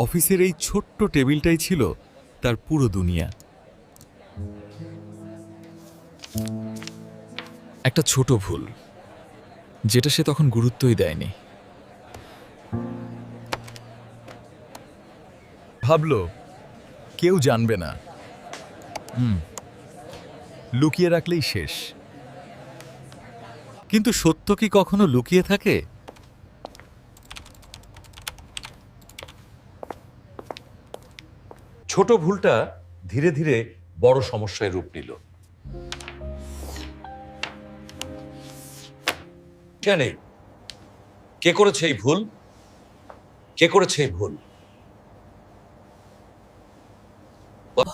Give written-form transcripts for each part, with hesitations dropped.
অফিসের এই ছোট্ট টেবিলটাই ছিল তার পুরো দুনিয়া। একটা ছোট ভুল, যেটা সে তখন গুরুত্বই দেয়নি। ভাবল কেউ জানবে না, লুকিয়ে রাখলেই শেষ। কিন্তু সত্য কি কখনো লুকিয়ে থাকে? ছোট ভুলটা ধীরে ধীরে বড় সমস্যায় রূপ নিল। জানে কে করেছে এই ভুল? কে করেছে এই ভুল?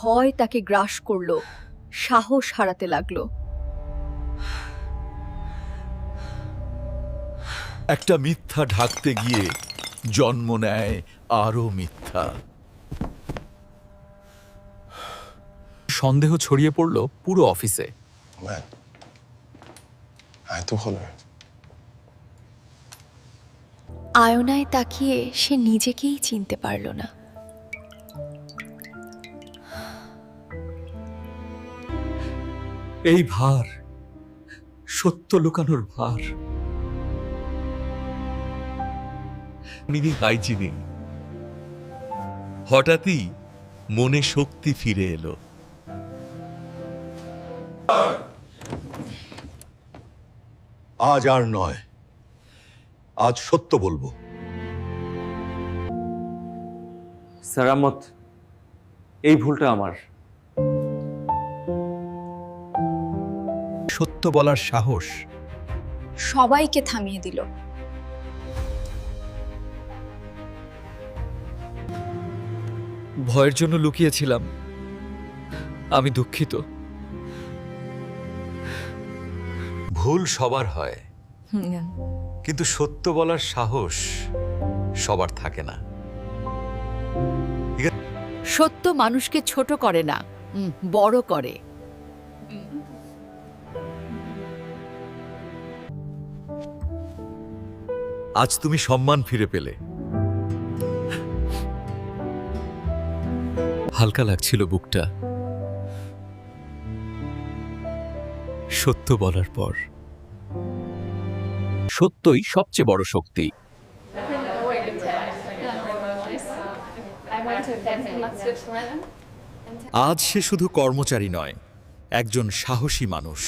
ভয় তাকে গ্রাস করলো, সাহস হারাতে লাগলো। একটা মিথ্যা ঢাকতে গিয়ে জন্ম নেয় আরো মিথ্যা। সন্দেহ ছড়িয়ে পড়ল পুরো অফিসে। আয়নায় তাকিয়ে সে নিজেকেই চিনতে পারল না। এই ভার, সত্য লুকানোর ভার। হাইজিনিক। হঠাৎই মনে শক্তি ফিরে এলো। আজ আর নয়, আজ সত্য বলবো। সারামত, এই ভুলটা আমার। সত্য বলার সাহস সবাইকে থামিয়ে দিল। ভয়ের জন্য লুকিয়েছিলাম, আমি দুঃখিত। ভুল সবার হয়, কিন্তু সত্য বলার সাহস সবার থাকে না। সত্য মানুষকে ছোট করে না, বড় করে। আজ তুমি সম্মান ফিরে পেলে। হালকা লাগছিল বুকটা সত্য বলার পর। সত্যই সবচেয়ে বড় শক্তি। আজ সে শুধু কর্মচারী নয়, একজন সাহসী মানুষ।